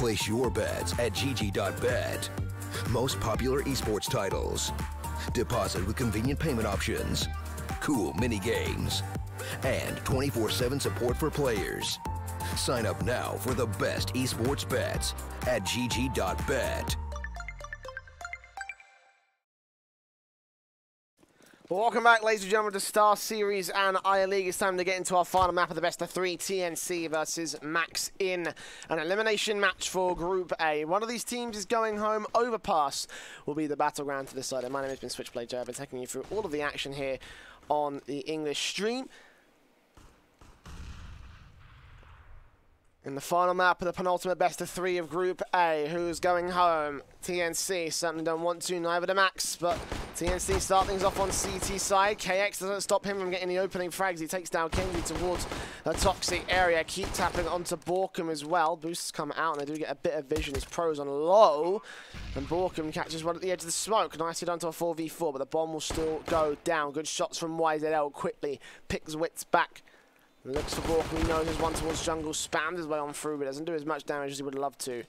Place your bets at gg.bet. Most popular esports titles. Deposit with convenient payment options. Cool mini games. And 24/7 support for players. Sign up now for the best esports bets at gg.bet. Well, welcome back, ladies and gentlemen, to StarSeries and Iron League. It's time to get into our final map of the best of 3, TNC versus Max in an elimination match for Group A. One of these teams is going home. Overpass will be the battleground to decide. My name has been Switchblade Joe. I've been taking you through all of the action here on the English stream. In the final map of the penultimate best of 3 of Group A, who's going home? TNC certainly don't want to, neither do Max, but TNC start things off on CT side. KX doesn't stop him from getting the opening frags. He takes down Kenji towards the toxic area. Keep tapping onto Borkum as well. Boosts come out and they do get a bit of vision. His pros on low, and Borkum catches one at the edge of the smoke. Nicely done to a 4v4, but the bomb will still go down. Good shots from YZL quickly. Picks Wits back. Looks for Borkum, he knows his one towards jungle, spammed his way on through, but doesn't do as much damage as he would love to.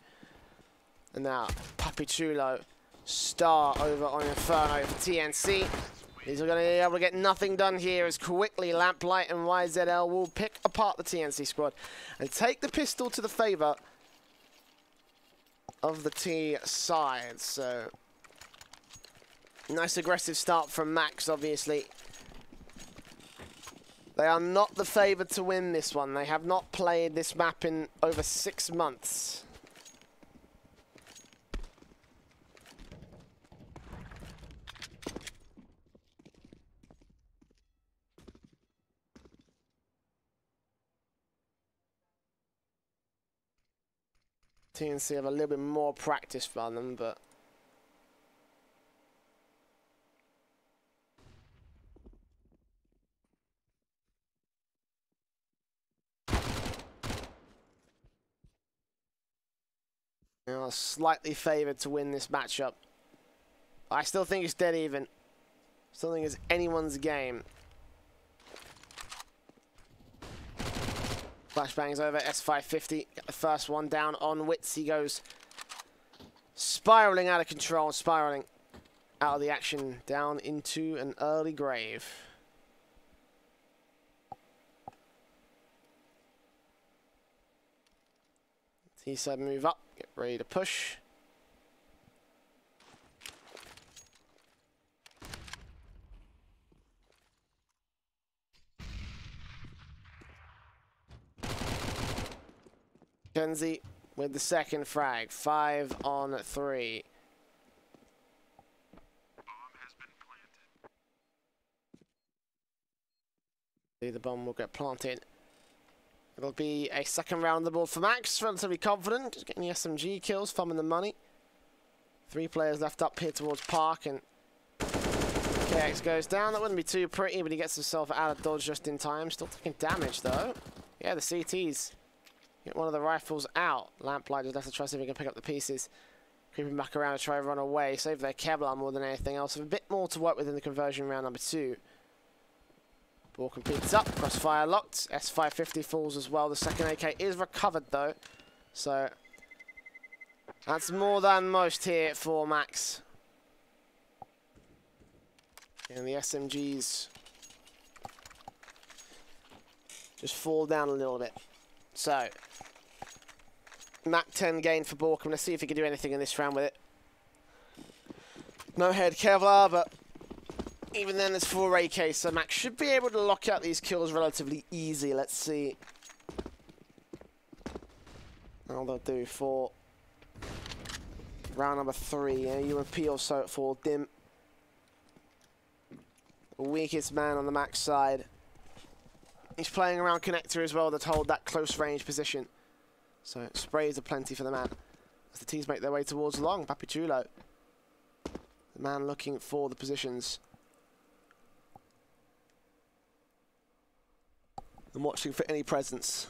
And now, Papi Chulo, Star over on Inferno for TNC. He's going to be able to get nothing done here as quickly Lamplight and YZL will pick apart the TNC squad and take the pistol to the favour of the T side. So, nice aggressive start from Max, obviously. They are not the favourite to win this one. They have not played this map in over 6 months. TNC have a little bit more practice on them, but they are slightly favoured to win this matchup. I still think it's dead even. Still think it's anyone's game. Flashbangs over, S550. Get the first one down on Wits. He goes spiralling out of control, spiralling out of the action, down into an early grave. T-side move up, get ready to push. Kenzie with the second frag, 5 on 3. The bomb will get planted. It'll be a second round on the board for Max, relatively confident, just getting the SMG kills, thumbing the money. 3 players left up here towards Park, and KX goes down. That wouldn't be too pretty, but he gets himself out of dodge just in time. Still taking damage though. Yeah, the CTs get one of the rifles out. Lamplight just left to try to see if he can pick up the pieces. Creeping back around to try to run away. Save their Kevlar more than anything else. Have a bit more to work with in the conversion round number 2. Ball completes up. Crossfire locked. S550 falls as well. The second AK is recovered though. So that's more than most here for Max. And the SMGs just fall down a little bit. So Mac 10 gain for Borkum. Let's see if he can do anything in this round with it. No head Kevlar, but even then it's 4 AK, so Max should be able to lock out these kills relatively easy. Let's see how they'll do for round number 3. UMP also for Dim. The weakest man on the Max side. He's playing around connector as well to hold that close range position. So sprays are plenty for the man as the teams make their way towards long. Papi Chulo, the man looking for the positions and watching for any presence.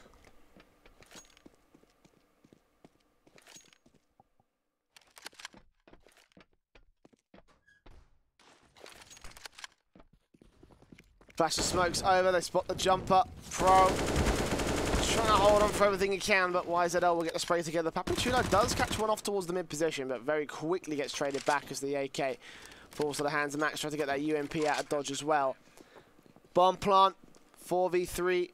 Flash of smoke's over, they spot the jumper. Pro trying to hold on for everything he can, but YZL will get the spray together. Papachulo does catch one off towards the mid position, but very quickly gets traded back as the AK falls to the hands of Max, trying to get that UMP out of dodge as well. Bomb plant, 4v3.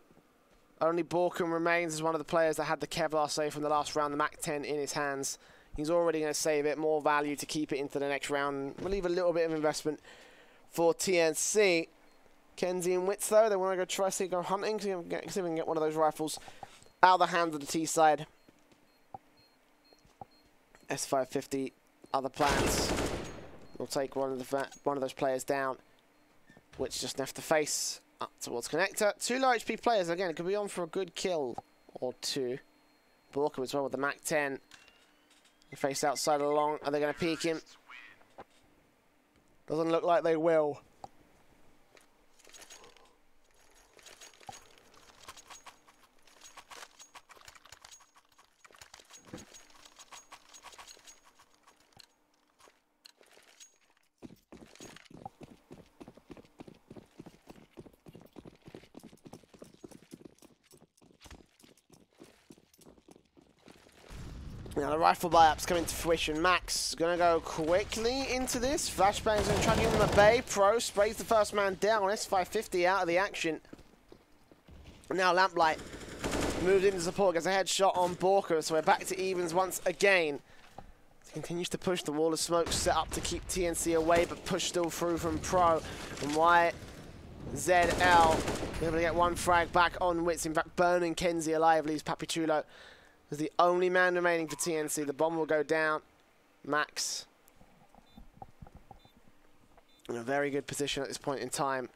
Only Borkum remains as one of the players that had the Kevlar save from the last round, the MAC-10 in his hands. He's already going to save it, more value to keep it into the next round. We'll leave a little bit of investment for TNC. Kenzie and Witz, though, they want to go try to go hunting, see if we can get one of those rifles out of the hands of the T side. S550, other plans. We'll take one of those players down. Witz just left the face up towards connector. 2 low HP players, again, it could be on for a good kill or 2. Borkum as well with the MAC-10. Face outside along. Are they going to peek him? Doesn't look like they will. Now the rifle buy-up's coming to fruition. Max going to go quickly into this. Flashbang's going to try to give him a bay. Pro sprays the first man down. S550 out of the action. And now Lamplight moves into support, gets a headshot on Borker. So we're back to evens once again. He continues to push. The wall of smoke set up to keep TNC away, but push still through from Pro. And YZL able to get one frag back on Witz. In fact, burning Kenzie alive leaves Papachulo is the only man remaining for TNC. The bomb will go down. Max in a very good position at this point in time.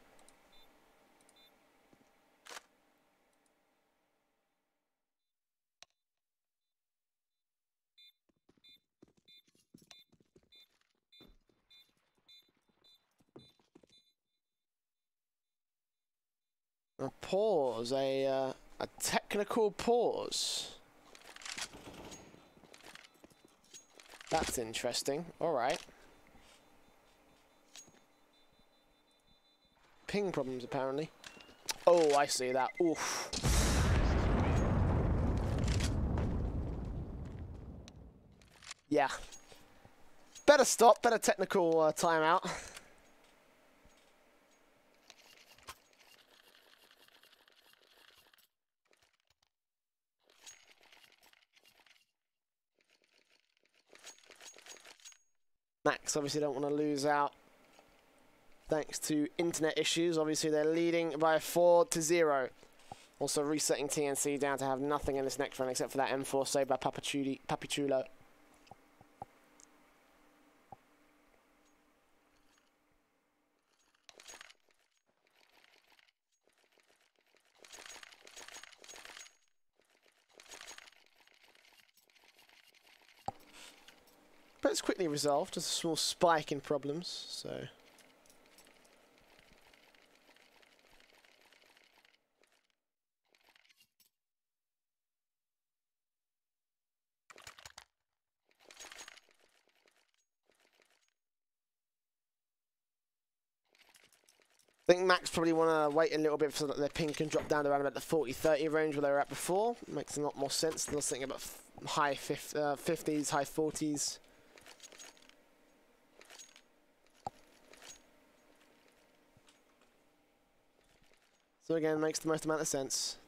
A pause, a technical pause. That's interesting. All right. Ping problems, apparently. Oh, I see that. Oof. Yeah. Better stop. Better technical timeout. Max obviously don't want to lose out thanks to internet issues. Obviously they're leading by 4-0. Also resetting TNC down to have nothing in this next round except for that M4 save by Papachulo. But it's quickly resolved, just a small spike in problems, so. I think Max probably want to wait a little bit so that their ping can drop down around about the 40-30 range where they were at before. Makes a lot more sense. They're thinking about high 50s, high 40s. So again, makes the most amount of sense.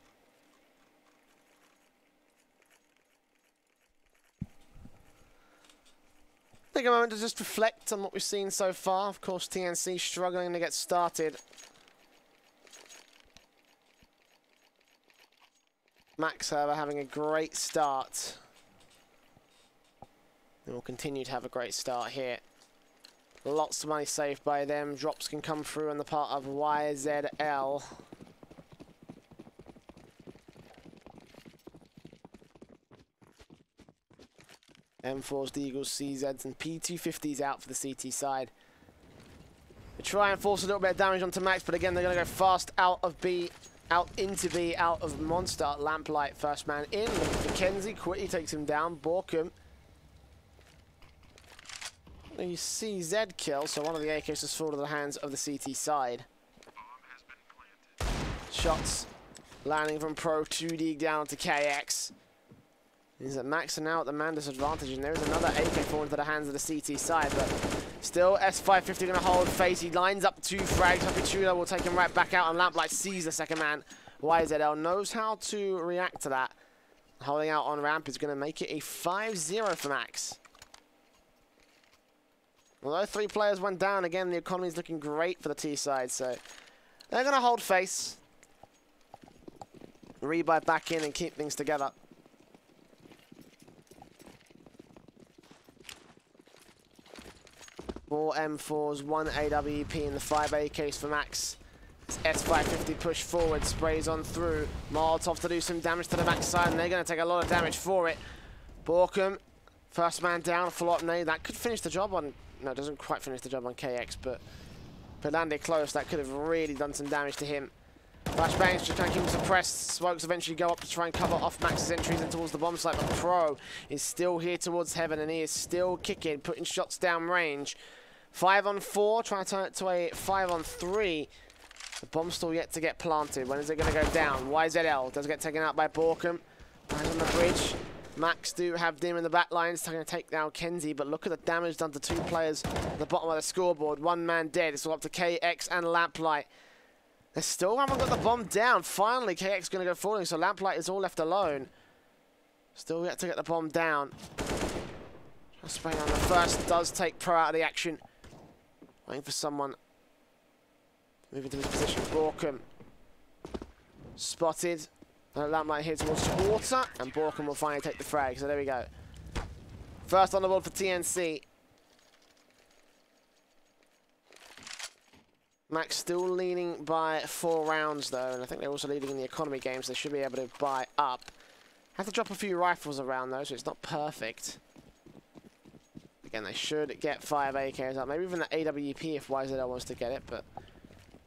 Take a moment to just reflect on what we've seen so far. Of course, TNC struggling to get started. Max, however, having a great start. And will continue to have a great start here. Lots of money saved by them. Drops can come through on the part of YZL. M4s, the Eagles, CZs, and P250s out for the CT side. They try and force a little bit of damage onto Max, but again, they're going to go fast out of B, out into B, out of Monster. Lamplight, first man in. Mackenzie quickly takes him down. Borkum. You see Z kill, so one of the AKs just fall to the hands of the CT side. Shots Landing from Pro 2D down to KX. Means that Max are now at the man disadvantage, and there is another AK fall into the hands of the CT side, but still S550 going to hold face. He lines up 2 frags. Papichulo will take him right back out, and Lamplight sees the second man. YZL knows how to react to that. Holding out on ramp is going to make it a 5-0 for Max. Although 3 players went down, again, the economy is looking great for the T side, so they're going to hold face. Rebuy back in and keep things together. 4 M4s, 1 AWP, and the 5 AKs for Max. S550 push forward, sprays on through. Molotov to do some damage to the Max side, and they're going to take a lot of damage for it. Borkum, first man down, a follow-up nade. That could finish the job on... No, it doesn't quite finish the job on KX, but if it landed close, that could have really done some damage to him. Flashbangs just trying to keep him suppressed. Smokes eventually go up to try and cover off Max's entries and towards the bomb site, but Pro is still here towards heaven, and he is still kicking, putting shots down range. 5 on 4, trying to turn it to a 5 on 3. The bomb's still yet to get planted. When is it going to go down? YZL does get taken out by Borkum. Lands on the bridge. Max do have Dim in the back lines, trying to take down Kenzie, but look at the damage done to 2 players at the bottom of the scoreboard. 1 man dead. It's all up to KX and Lamplight. They still haven't got the bomb down. Finally, KX is going to go falling, so Lamplight is all left alone. Still yet to get the bomb down. Spraying on the first does take Pro out of the action. Waiting for someone. Moving to his position. Borkum. Spotted. Lamplight here towards water, and Borkum will finally take the frag. So there we go. First on the board for TNC. Max still leading by 4 rounds though, and I think they're also leading in the economy games. So they should be able to buy up. Have to drop a few rifles around though, so it's not perfect. Again, they should get 5 AKs up. Maybe even the AWP if YZL wants to get it, but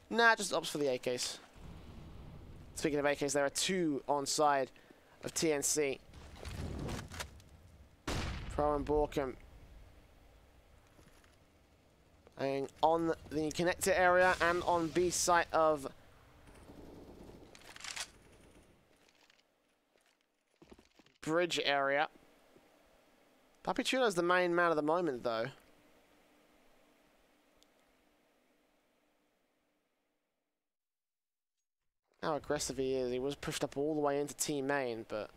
nah, just opts for the AKs. Speaking of AKs, there are 2 on side of TNC. Pro and Borkum. And on the connector area and on B site of bridge area. Papichulo's the main man at the moment, though. How aggressive he is. He was pushed up all the way into T main, but...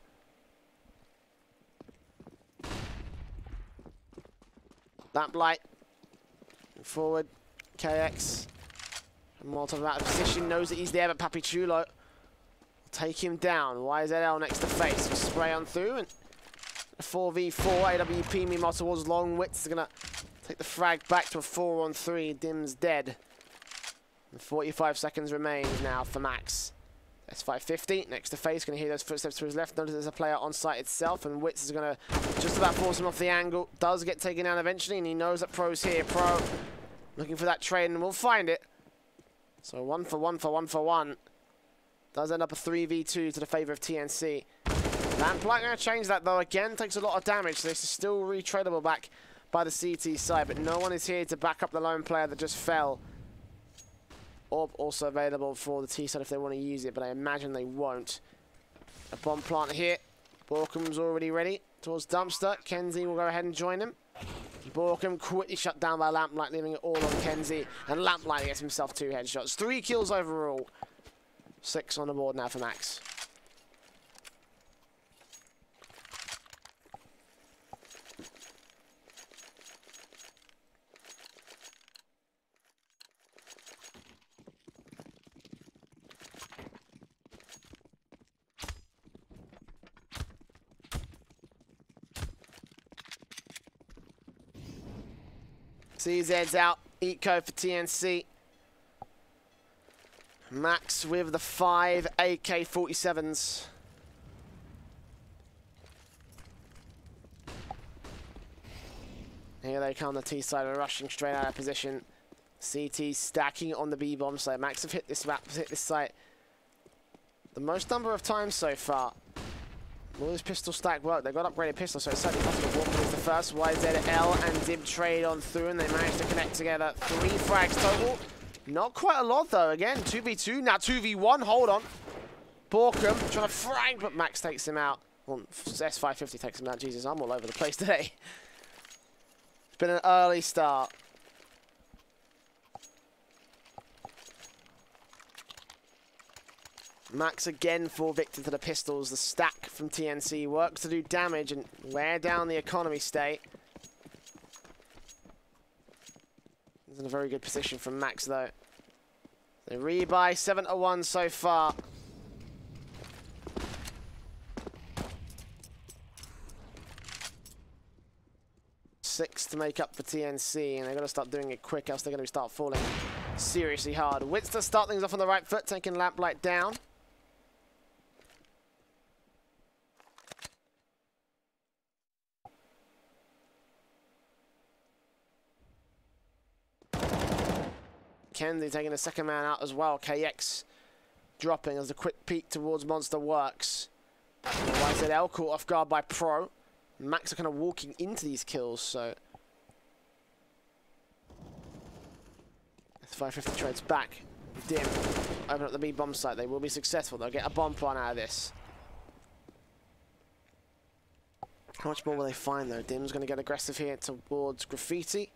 Lamplight. Forward. KX. Molotov out of position. Knows that he's there, but Papichulo will take him down. YZL next to face. Will spray on through, and... 4v4, AWP meanwhile towards Long Wits is going to take the frag back to a 4 on 3. Dim's dead. And 45 seconds remain now for Max. S550 next to face, going to hear those footsteps to his left. Notice there's a player on site itself, and Wits is going to just about force him off the angle. Does get taken down eventually, and he knows that Pro's here. Pro looking for that trade, and we'll find it. So 1 for 1 for 1 for 1. Does end up a 3v2 to the favour of TNC. Lamplight going to change that though. Again, takes a lot of damage. So this is still retradable back by the CT side, but no one is here to back up the lone player that just fell. Orb also available for the T side if they want to use it, but I imagine they won't. A bomb plant here. Borkum's already ready towards dumpster. Kenzie will go ahead and join him. Borkum quickly shut down by Lamplight, leaving it all on Kenzie, and Lamplight gets himself 2 headshots. 3 kills overall. 6 on the board now for Max. CZ's out. Eco for TNC. Max with the 5 AK-47s. Here they come, the T side are rushing straight out of position. CT stacking on the B bomb site. Max have hit this map, hit this site the most number of times so far. Will this pistol stack work? They've got upgraded pistols, so it's certainly possible. Walker is the first. YZL and Dib trade on through, and they managed to connect together. 3 frags total. Not quite a lot, though. Again, 2v2. Now 2v1. Hold on. Borkham trying to frag, but Max takes him out. Well, S550 takes him out. Jesus, I'm all over the place today. It's been an early start. Max again fall victim to the pistols. The stack from TNC works to do damage and wear down the economy state. He's in a very good position from Max though. They rebuy 7-1 so far. Six to make up for TNC, and they've got to start doing it quick, else they're going to start falling seriously hard. Wits to start things off on the right foot, taking Lamplight down. Kenzie taking the second man out as well. KX dropping as a quick peek towards Monster works. YZL caught off guard by Pro. Max are kind of walking into these kills, so S550 trades back. Dim open up the B bomb site. They will be successful. They'll get a bomb plan out of this. How much more will they find though? Dim's going to get aggressive here towards Graffiti.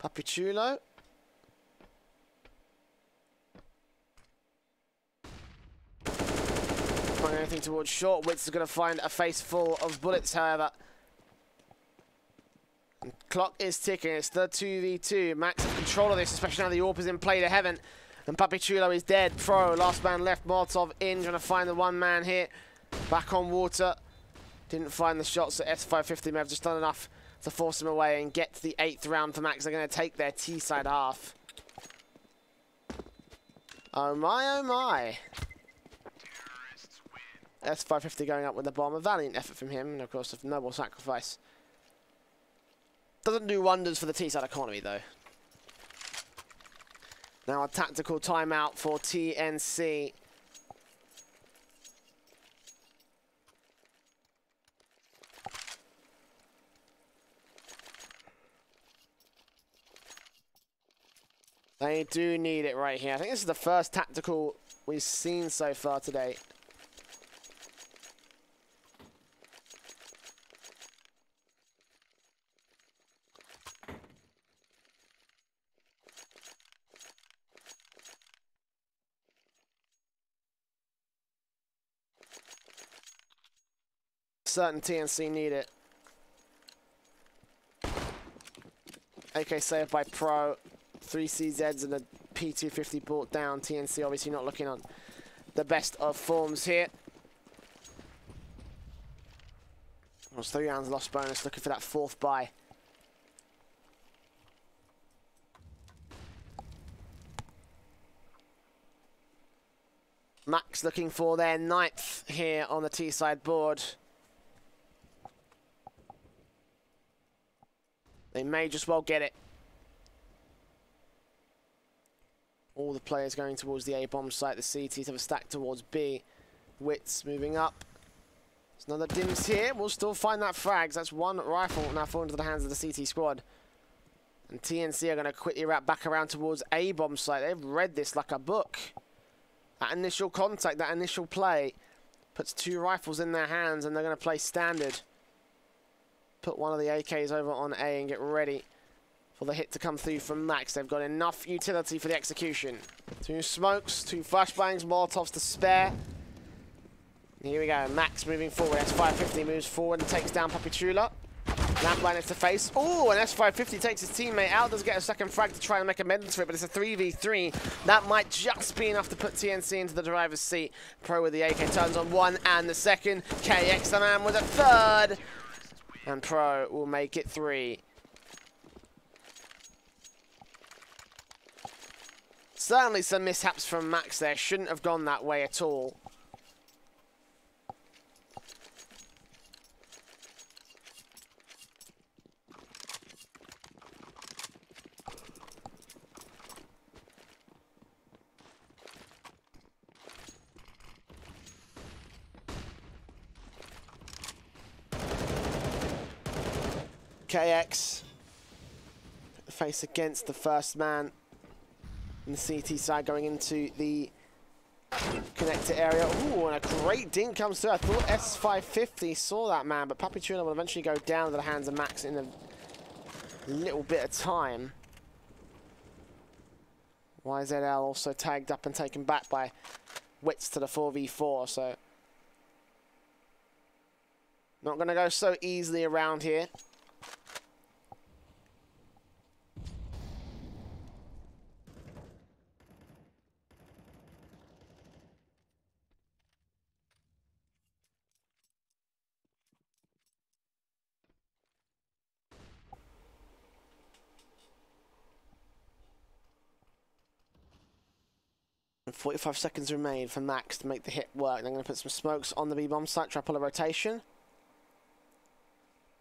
Papichulo. Anything towards short. Wits is going to find a face full of bullets, however. And clock is ticking. It's the 2v2. Max in control of this, especially now the AWP is in play to heaven. And Papichulo is dead. Pro, last man left. Molotov in, trying to find the one man here. Back on water. Didn't find the shots, so S550 may have just done enough to force him away and get to the 8th round for Max. They're going to take their T-side half. Oh my, oh my. S550 going up with the bomb. A valiant effort from him, and of course a noble sacrifice. Doesn't do wonders for the T-side economy though. Now a tactical timeout for TNC. They do need it right here. I think this is the first tactical we've seen so far today. Certain TNC need it. AK saved by Pro. 3 CZs and a P250 brought down. TNC obviously not looking on the best of forms here. It was 3 rounds lost bonus, looking for that 4th buy. Max looking for their 9th here on the T-side board. They may just well get it. All the players going towards the A-bomb site. The CTs have a stack towards B. Wits moving up. There's another Dims here. We'll still find that frags. That's one rifle now falling into the hands of the CT squad. And TNC are going to quickly wrap back around towards A-bomb site. They've read this like a book. That initial contact, that initial play, puts 2 rifles in their hands, and they're going to play standard. Put one of the AKs over on A and get ready for the hit to come through from Max. They've got enough utility for the execution. 2 smokes, 2 flashbangs, Molotovs to spare. Here we go, Max moving forward. S550 moves forward and takes down Papichula. Lamplight is to face. Oh, and S550 takes his teammate out. Does get a second frag to try and make amends for it, but it's a 3v3. That might just be enough to put TNC into the driver's seat. Pro with the AK turns on 1 and the 2nd. KX the man with a 3rd. And Pro will make it 3. Certainly some mishaps from Max there. Shouldn't have gone that way at all. KX face against the first man in the CT side going into the connector area. Ooh, and a great dink comes through. I thought S550 saw that man, but Papachula will eventually go down to the hands of Max in a little bit of time. YZL also tagged up and taken back by Wits to the 4v4, so not going to go so easily around here. And 45 seconds remain for Max to make the hit work. They're going to put some smokes on the B-bomb site, try to pull a rotation.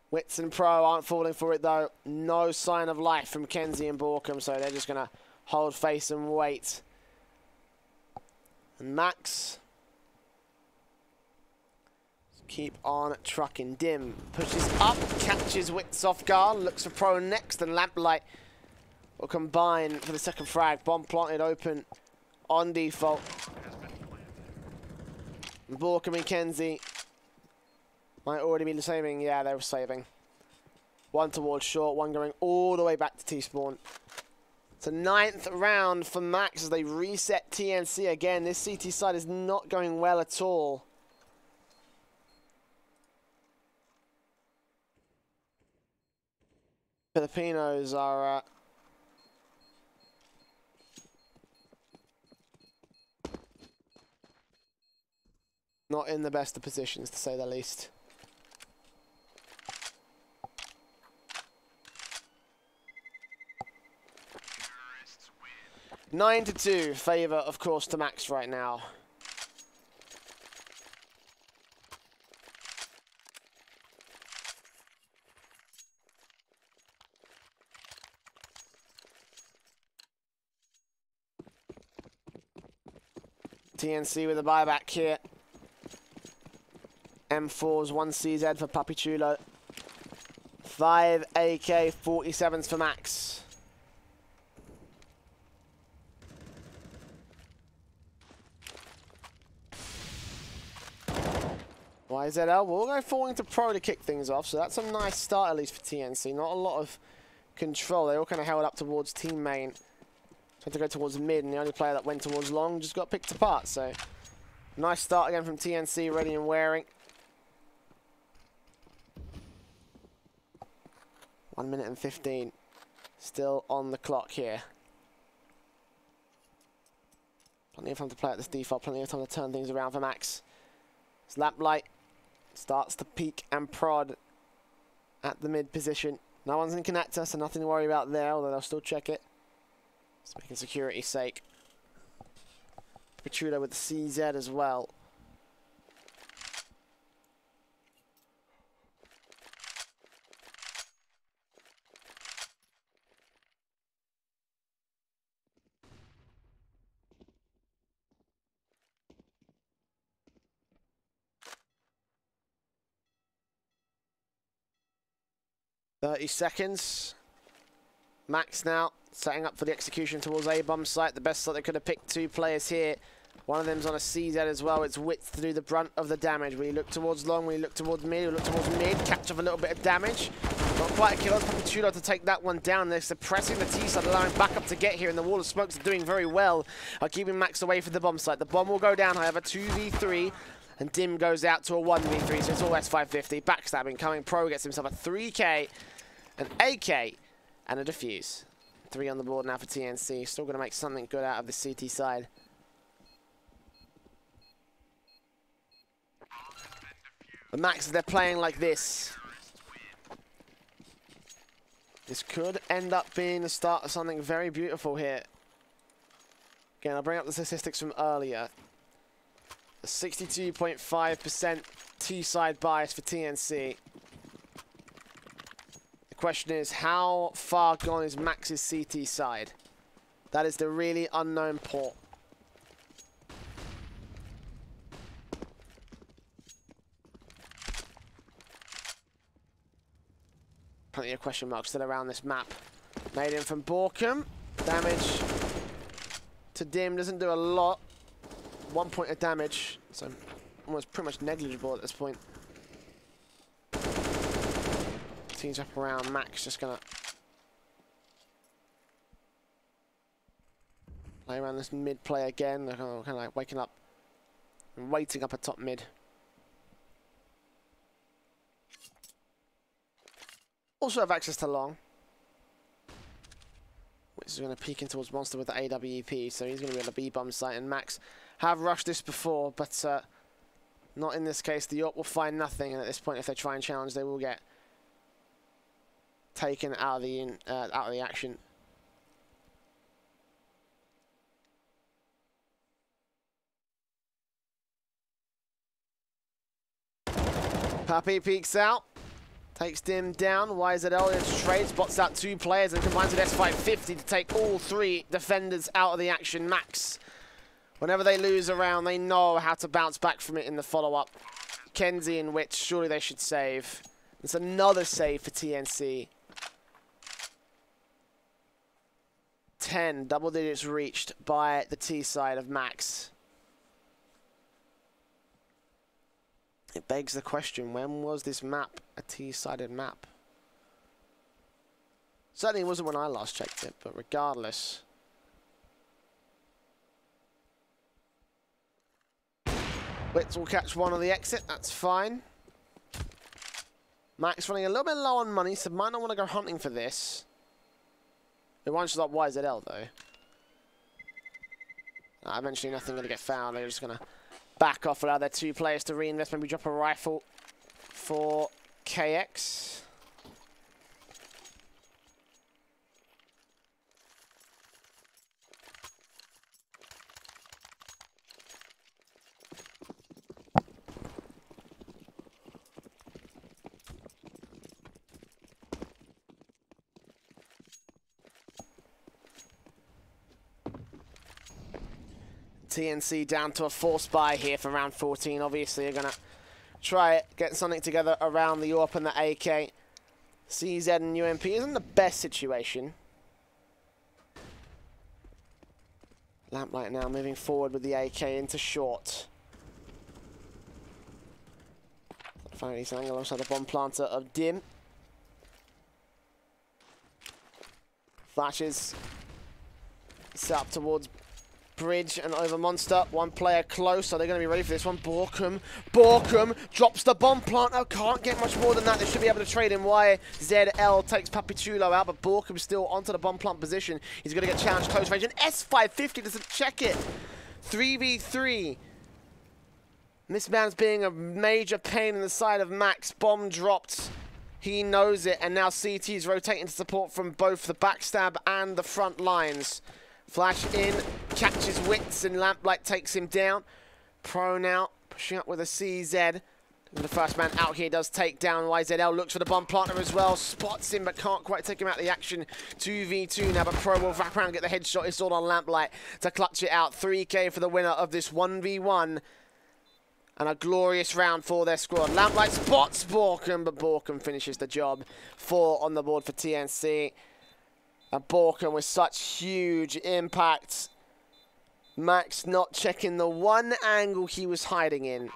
Wits and Pro aren't falling for it though. No sign of life from Kenzie and Borkham, so they're just going to hold face and wait. And Max keep on trucking. Dim pushes up, catches Wits off guard, looks for Pro next, and Lamplight will combine for the second frag. Bomb planted open on default. Borkham and Kenzie might already be saving. Yeah, they were saving. One towards short, one going all the way back to T-spawn. It's a 9th round for Max as they reset TNC again. This CT side is not going well at all. Filipinos are not in the best of positions, to say the least. Win. 9-2, favour, of course, to Max right now. TNC with a buyback here. M4s, 1 CZ for Papichulo. 5 AK-47s for Max. YZL will go falling to Pro to kick things off, so that's a nice start at least for TNC. Not a lot of control. They all kind of held up towards team main. Tried to go towards mid, and the only player that went towards long just got picked apart. So nice start again from TNC, ready and wearing. 1 minute and 15 still on the clock here. Plenty of time to play at this default, plenty of time to turn things around for Max. As Lamplight starts to peek and prod at the mid position. No one's in connector, so nothing to worry about there, although they'll still check it. Just making security's sake. Petruda with the CZ as well. $30. Max now setting up for the execution towards A-bomb site. The best slot they could have picked 2 players here. One of them's on a CZ as well. It's Wits to do the brunt of the damage. When you look towards long, when you look towards mid, you look towards mid, catch off a little bit of damage. Not quite a kill. Papichulo to take that one down. They're suppressing the T-side, allowing backup to get here, and the wall of smokes are doing very well, keeping Max away from the bomb site. The bomb will go down, however, 2v3. And Dim goes out to a 1v3, so it's all S550. Backstabbing coming. Pro gets himself a 3K, an AK, and a defuse. 3 on the board now for TNC. Still going to make something good out of the CT side. But Max, if they're playing like this, this could end up being the start of something very beautiful here. Again, I'll bring up the statistics from earlier. 62.5% T-side bias for TNC. The question is, how far gone is Max's CT side? That is the really unknown port. Plenty of question marks still around this map. Made in from Borkham. Damage to Dim doesn't do a lot. 1 point of damage, so almost pretty much negligible at this point. Teams up around. Max just gonna play around this mid play again. They're kind of like waking up and waiting up at top mid. Also have access to long, which is going to peek in towards Monster with the AWP, so he's going to be on the B-bomb site. And Max have rushed this before, but not in this case. The York will find nothing, and at this point, if they try and challenge, they will get taken out of the action. Pappy peeks out. Takes Dim down. YZL into trade, spots out 2 players and combines with S550 to take all 3 defenders out of the action. Max, whenever they lose a round, they know how to bounce back from it in the follow-up. Kenzie and Witch, surely they should save. It's another save for TNC. 10 double digits reached by the T side of Max. It begs the question, when was this map a T-sided map? Certainly it wasn't when I last checked it, but regardless. Witz will catch one on the exit, that's fine. Max running a little bit low on money, so might not want to go hunting for this. It won't stop YZL though. Eventually nothing going to get found, they're just going to back off, allow their 2 players to reinvest, maybe drop a rifle for KX. TNC down to a forced buy here for round 14. Obviously, you're going to try it, get something together around the AWP and the AK. CZ and UMP isn't the best situation. Lamplight now moving forward with the AK into short. Finally, this angle alongside the bomb planter of Dim. Flashes set up towards Bridge and over Monster. 1 player close. Are they going to be ready for this one? Borkum drops the bomb planter. Can't get much more than that. They should be able to trade him. YZL takes Papichulo out, but Borkum still onto the bomb plant position. He's going to get challenged close range. And S550 doesn't check it. 3v3. This man's being a major pain in the side of Max. Bomb dropped. He knows it. And now CT is rotating to support from both the backstab and the front lines. Flash in, catches Witz, and Lamplight takes him down. Pro now, pushing up with a CZ. And the first man out here does take down YZL, looks for the bomb planter as well, spots him but can't quite take him out of the action. 2v2 now, but Pro will wrap around and get the headshot. It's all on Lamplight to clutch it out. 3K for the winner of this 1v1. And a glorious round for their squad. Lamplight spots Borkum, but Borkum finishes the job. 4 on the board for TNC. And Borkum with such huge impact. Max not checking the one angle he was hiding in.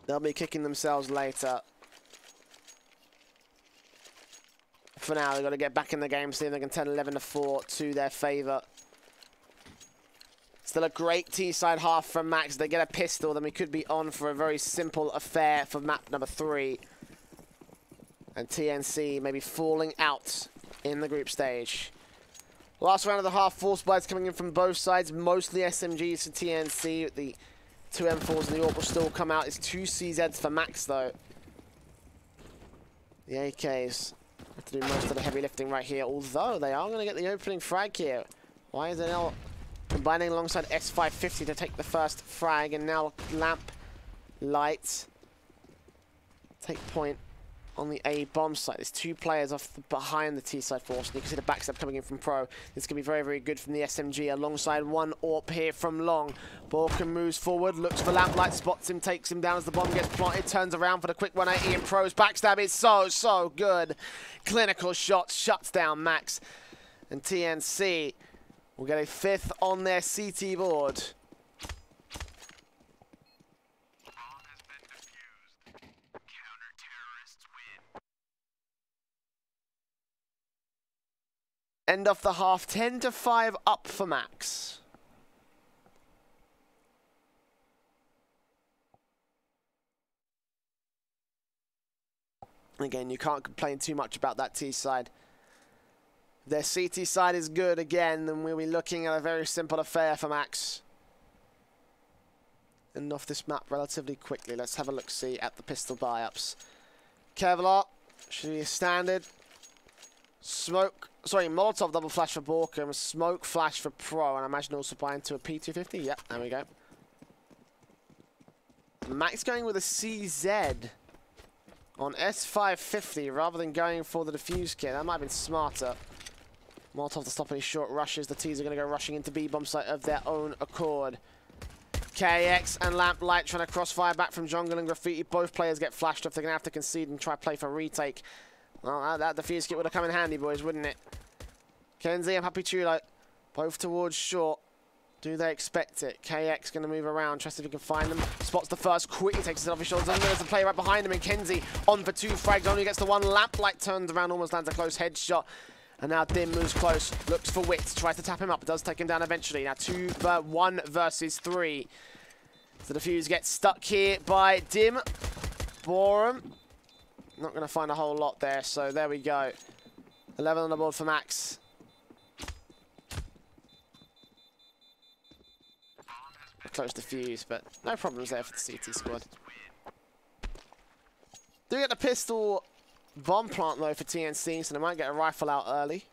They'll be kicking themselves later. For now, they've got to get back in the game, see if they can turn 11-4 to their favour. Still a great T-side half from Max. They get a pistol, then we could be on for a very simple affair for map number 3. And TNC maybe falling out in the group stage. Last round of the half, force buys coming in from both sides. Mostly SMGs for TNC. The 2 M4s and the AWP will still come out. It's 2 CZs for Max, though. The AKs have to do most of the heavy lifting right here, although they are going to get the opening frag here. YZL combining alongside S550 to take the first frag, and now Lamp Light take point on the A bomb site. There's 2 players off behind the T side force, and you can see the backstep coming in from Pro. This can be very, very good from the SMG alongside 1 AWP here from Long. Borkum moves forward, looks for Lamplight, spots him, takes him down as the bomb gets planted, turns around for the quick 180, and Pro's backstab is so good. Clinical shot shuts down Max, and TNC will get a 5th on their CT board. End of the half, 10-5 up for Max. Again, you can't complain too much about that T side. If their CT side is good again, then we'll be looking at a very simple affair for Max. And off this map relatively quickly. Let's have a look-see at the pistol buy-ups. Kevlar should be a standard. Molotov double flash for Borkum, smoke flash for Pro, and I imagine also buying to a P250. Yep, there we go. Max going with a CZ on S550 rather than going for the defuse kit. That might have been smarter. Molotov to stop any short rushes. The T's are going to go rushing into B-bomb site of their own accord. KX and Lamplight trying to crossfire back from Jungle and Graffiti. Both players get flashed off. They're going to have to concede and try play for retake. Well, that defuse kit would have come in handy, boys, wouldn't it? Kenzie and Happy Chulo, both towards short. Do they expect it? KX going to move around, trust if he can find them. Spots the first, quickly takes it off his shoulders. There's a player right behind him, and Kenzie on for 2 frags. Only gets the 1. Lamplight turns around, almost lands a close headshot. And now Dim moves close, looks for Wit, tries to tap him up, does take him down eventually. Now 1 versus 3. So the defuse gets stuck here by Dim. Borum. Not going to find a whole lot there, so there we go. 11 on the board for Max. Close defuse, but no problems there for the CT squad. Do get the pistol bomb plant though for TNC, so they might get a rifle out early.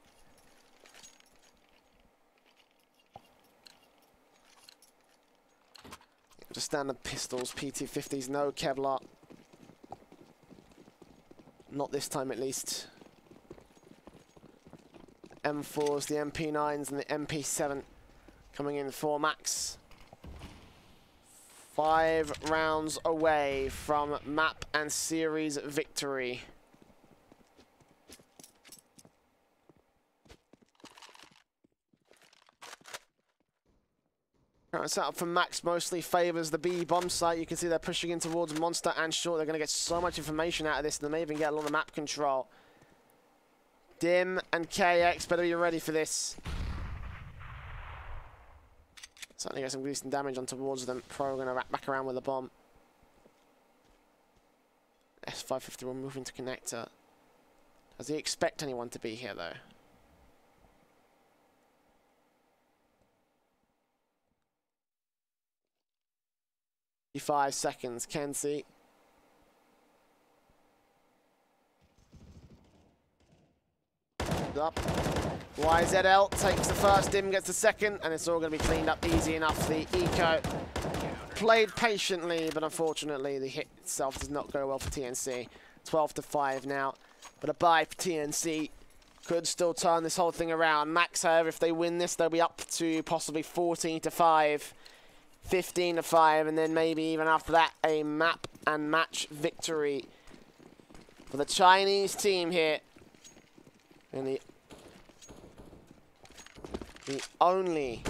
Just standard pistols, P250s, no Kevlar. Not this time, at least. M4s, the MP9s, and the MP7 coming in for Max. 5 rounds away from map and series victory. Current setup from Max mostly favours the B bomb site. You can see they're pushing in towards Monster and Short. They're going to get so much information out of this, and they may even get a lot of map control. Dim and KX better be ready for this. Certainly get some decent damage on towards them. Pro going to wrap back around with a bomb. S550 will move into connector. Does he expect anyone to be here though? 5 seconds, Kenzie. Up. YZL takes the first, Dim gets the second, and it's all going to be cleaned up easy enough. The eco played patiently, but unfortunately the hit itself does not go well for TNC. 12-5 now, but a bye for TNC could still turn this whole thing around. Max, however, if they win this, they'll be up to possibly 14-5. 15-5, and then maybe even after that, a map and match victory for the Chinese team here. And the only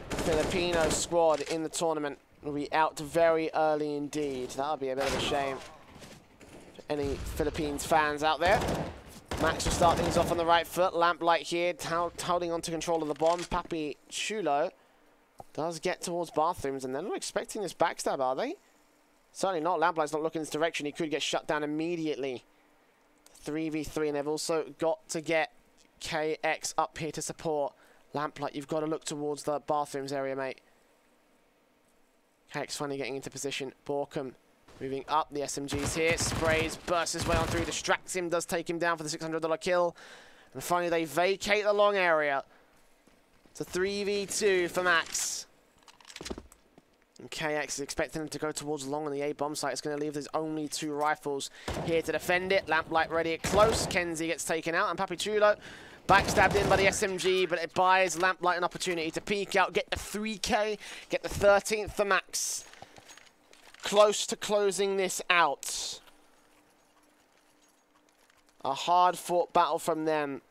Filipino squad in the tournament will be out very early indeed. That'll be a bit of a shame for any Philippines fans out there. Max will start things off on the right foot. Lamplight here, holding on to control of the bomb. Papi Chulo does get towards bathrooms, and they're not expecting this backstab, are they? Certainly not. Lamplight's not looking in this direction. He could get shut down immediately. 3v3, and they've also got to get KX up here to support. Lamplight, you've got to look towards the bathrooms area, mate. KX finally getting into position. Borkum moving up. The SMG's here. Sprays, bursts his way on through, distracts him, does take him down for the $600 kill. And finally, they vacate the long area. It's a 3v2 for Max. And KX is expecting him to go towards long on the A bomb site. It's going to leave his only 2 rifles here to defend it. Lamplight ready at close. Kenzie gets taken out, and Papi Chulo backstabbed in by the SMG, but it buys Lamplight an opportunity to peek out, get the 3K, get the 13th for Max. Close to closing this out. A hard-fought battle from them.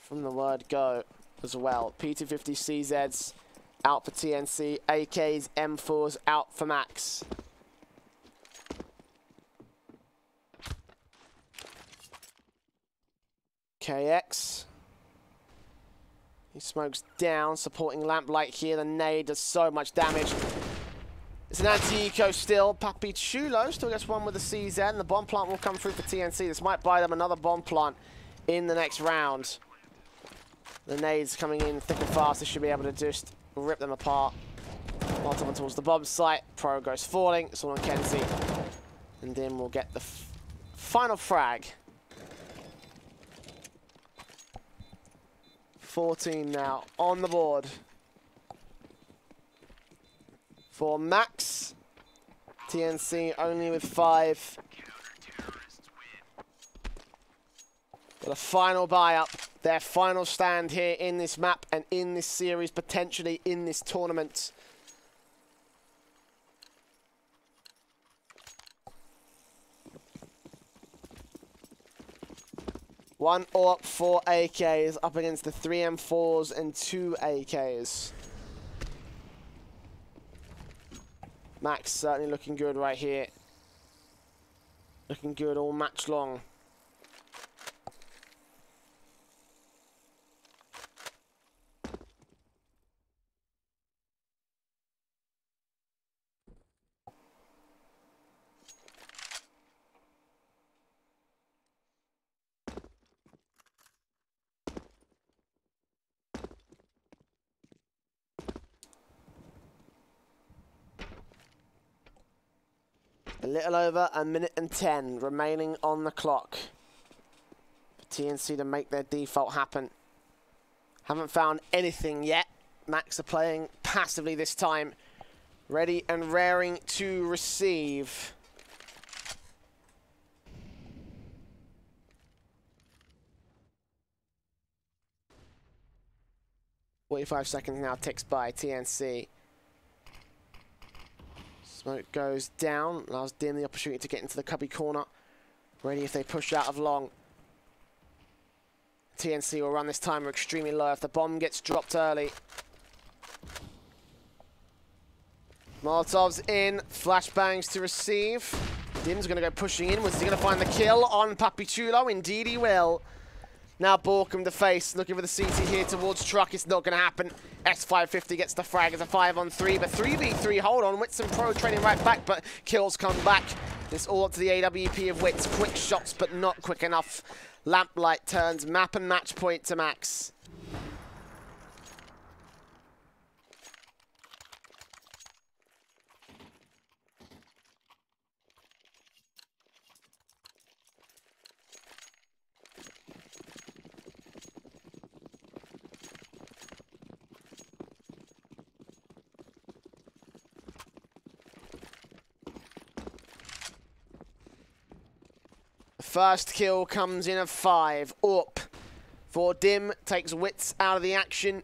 from the word go as well. P250 CZs out for TNC. AKs, M4s out for Max. KX. He smokes down, supporting Lamplight here. The nade does so much damage. It's an anti-eco still. Papi Chulo still gets one with the CZ, and the bomb plant will come through for TNC. This might buy them another bomb plant in the next round. The nades coming in thick and fast. They should be able to just rip them apart. Multiple towards the bomb site. Pro goes falling. It's all on Kenzie. And then we'll get the final frag. 14 now on the board. For Max, TNC only with 5. But a final buy-up, their final stand here in this map and in this series, potentially in this tournament. One AWP, 4 AKs up against the 3 M4s and 2 AKs. Max certainly looking good right here. Looking good all match long. A little over a minute and 10 remaining on the clock for TNC to make their default happen. Haven't found anything yet. Max are playing passively this time. Ready and raring to receive. "45 seconds now ticks by TNC. Smoke goes down, allows Dim the opportunity to get into the cubby corner. Ready if they push out of long. TNC will run this timer extremely low if the bomb gets dropped early. Molotov's in, flashbangs to receive. Dim's going to go pushing in. Was he going to find the kill on Papi Chulo? Indeed he will. Now Borkham to face, looking for the CT here towards Truck. It's not going to happen. S550 gets the frag as a 5-on-3, but 3v3, hold on. Wits and Pro trading right back, but kills come back. It's all up to the AWP of Wits. Quick shots, but not quick enough. Lamplight turns map and match point to Max. First kill comes in of 5. Up for Dim, takes Wits out of the action.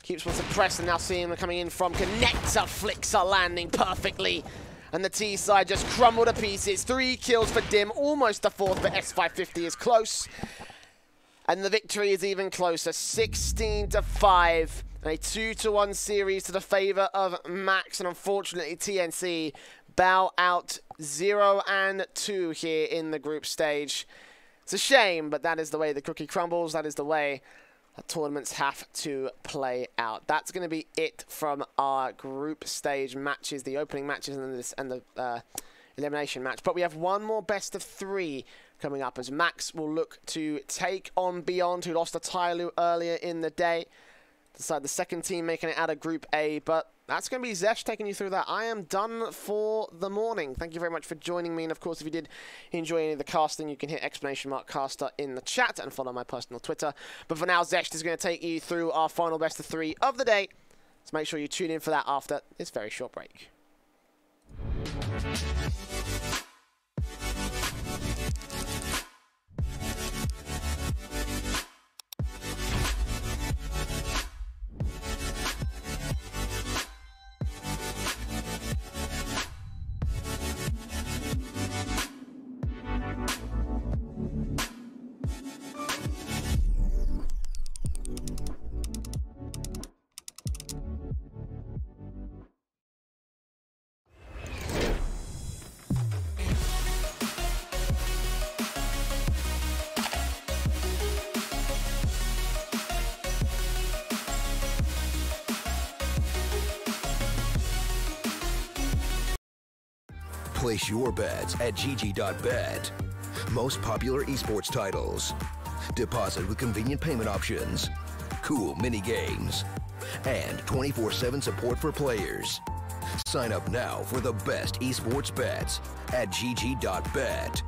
Keeps one suppressed, and now seeing them coming in from Connector. Flicks are landing perfectly. And the T side just crumbled to pieces. 3 kills for Dim, almost the 4th, but S550 is close. And the victory is even closer, 16-5. And a 2-1 series to the favor of Max, and unfortunately TNC bow out 0-2 here in the group stage. It's a shame, but that is the way the cookie crumbles. That is the way tournaments have to play out. That's going to be it from our group stage matches, the opening matches and the elimination match. But we have one more best of 3 coming up, as Max will look to take on Beyond, who lost to Tyloo earlier in the day. Decide the second team making it out of Group A, but that's going to be Zesh taking you through that. I am done for the morning. Thank you very much for joining me, and of course, if you did enjoy any of the casting, you can hit !caster in the chat and follow my personal Twitter. But for now, Zesh is going to take you through our final best of 3 of the day, so make sure you tune in for that after this very short break. Place your bets at gg.bet. Most popular esports titles. Deposit with convenient payment options. Cool mini games. And 24/7 support for players. Sign up now for the best esports bets at gg.bet.